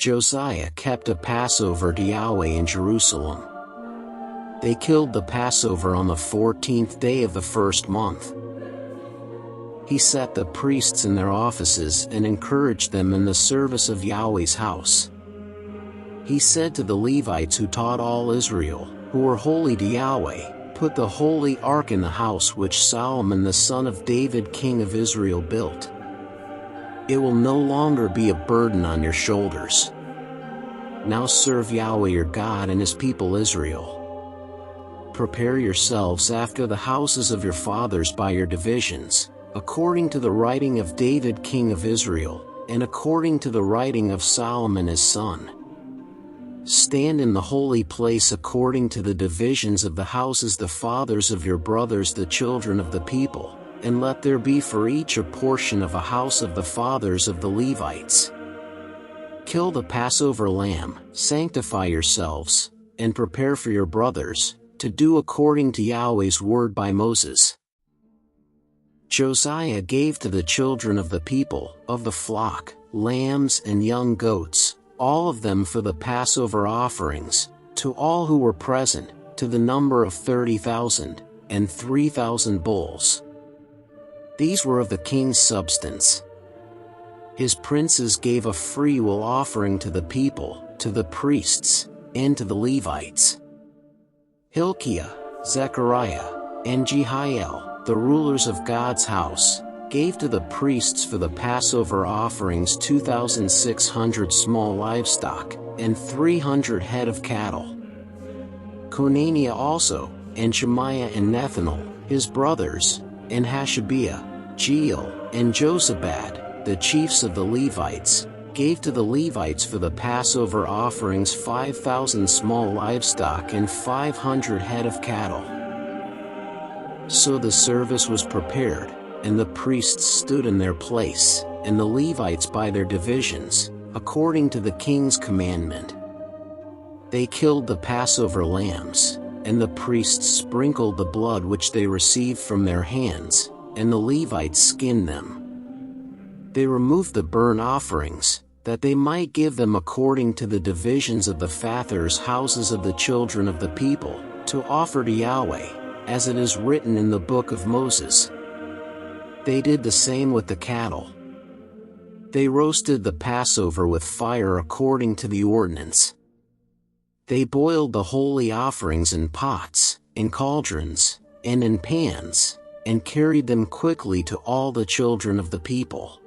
Josiah kept a Passover to Yahweh in Jerusalem. They killed the Passover on the 14th day of the first month. He set the priests in their offices and encouraged them in the service of Yahweh's house. He said to the Levites who taught all Israel, who were holy to Yahweh, "Put the holy ark in the house which Solomon the son of David king of Israel built. It will no longer be a burden on your shoulders. Now serve Yahweh your God and his people Israel. Prepare yourselves after the houses of your fathers by your divisions, according to the writing of David king of Israel, and according to the writing of Solomon his son. Stand in the holy place according to the divisions of the houses the fathers of your brothers the children of the people, and let there be for each a portion of a house of the fathers of the Levites. Kill the Passover lamb, sanctify yourselves, and prepare for your brothers, to do according to Yahweh's word by Moses." Josiah gave to the children of the people, of the flock, lambs and young goats, all of them for the Passover offerings, to all who were present, to the number of 30,000, and 3,000 bulls. These were of the king's substance. His princes gave a freewill offering to the people, to the priests, and to the Levites. Hilkiah, Zechariah, and Jehiel, the rulers of God's house, gave to the priests for the Passover offerings 2,600 small livestock, and 300 head of cattle. Conaniah also, and Shemaiah and Nethanel, his brothers, and Hashabiah, Jeiel, and Josabad, the chiefs of the Levites, gave to the Levites for the Passover offerings 5,000 small livestock and 500 head of cattle. So the service was prepared, and the priests stood in their place, and the Levites by their divisions, according to the king's commandment. They killed the Passover lambs, and the priests sprinkled the blood which they received from their hands, and the Levites skinned them. They removed the burnt offerings, that they might give them according to the divisions of the fathers' houses of the children of the people, to offer to Yahweh, as it is written in the book of Moses. They did the same with the cattle. They roasted the Passover with fire according to the ordinance. They boiled the holy offerings in pots, in cauldrons, and in pans, and carried them quickly to all the children of the people.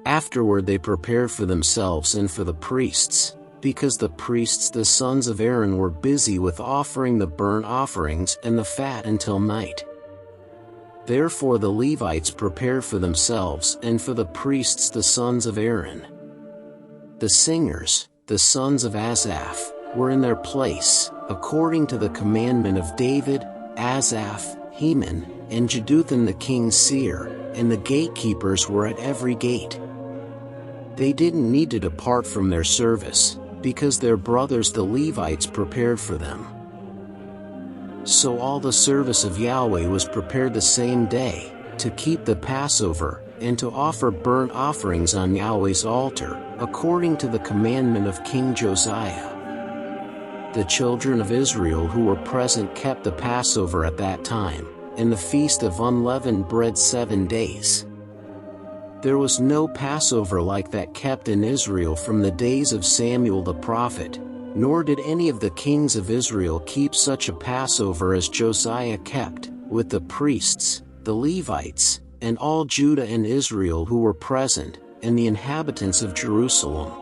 Afterward they prepared for themselves and for the priests, because the priests the sons of Aaron were busy with offering the burnt offerings and the fat until night. Therefore the Levites prepared for themselves and for the priests the sons of Aaron. The singers, the sons of Asaph, were in their place, according to the commandment of David, Asaph, Heman, and Jeduthun the king's seer, and the gatekeepers were at every gate. They didn't need to depart from their service, because their brothers the Levites prepared for them. So all the service of Yahweh was prepared the same day, to keep the Passover, and to offer burnt offerings on Yahweh's altar, according to the commandment of King Josiah. The children of Israel who were present kept the Passover at that time, and the feast of unleavened bread 7 days. There was no Passover like that kept in Israel from the days of Samuel the prophet, nor did any of the kings of Israel keep such a Passover as Josiah kept, with the priests, the Levites, and all Judah and Israel who were present, and the inhabitants of Jerusalem.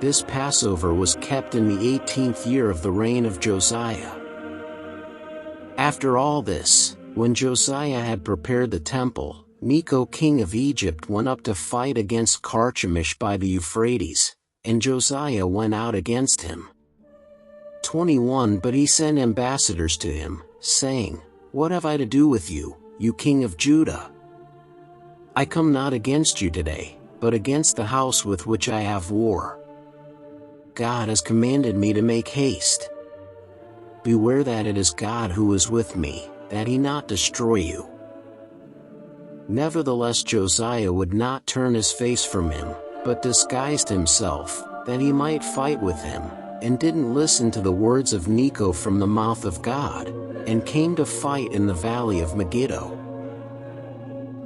This Passover was kept in the 18th year of the reign of Josiah. After all this, when Josiah had prepared the temple, Necho king of Egypt went up to fight against Carchemish by the Euphrates, and Josiah went out against him. 21 But he sent ambassadors to him, saying, "What have I to do with you, you king of Judah? I come not against you today, but against the house with which I have war. God has commanded me to make haste. Beware that it is God who is with me, that he not destroy you." Nevertheless Josiah would not turn his face from him, but disguised himself, that he might fight with him, and didn't listen to the words of Necho from the mouth of God, and came to fight in the valley of Megiddo.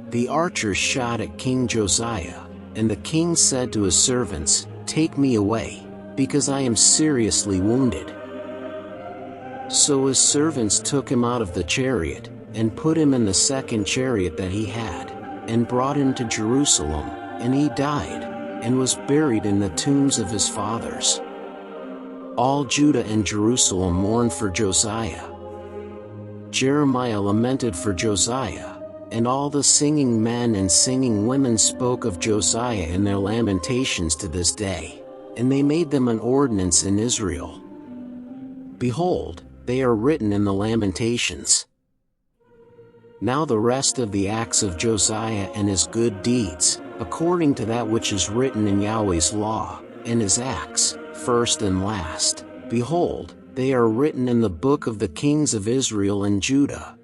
The archers shot at King Josiah, and the king said to his servants, "Take me away, because I am seriously wounded." So his servants took him out of the chariot, and put him in the second chariot that he had, and brought him to Jerusalem, and he died, and was buried in the tombs of his fathers. All Judah and Jerusalem mourned for Josiah. Jeremiah lamented for Josiah, and all the singing men and singing women spoke of Josiah in their lamentations to this day, and they made them an ordinance in Israel. Behold, they are written in the Lamentations. Now the rest of the acts of Josiah and his good deeds, according to that which is written in Yahweh's law, and his acts, first and last, behold, they are written in the book of the kings of Israel and Judah.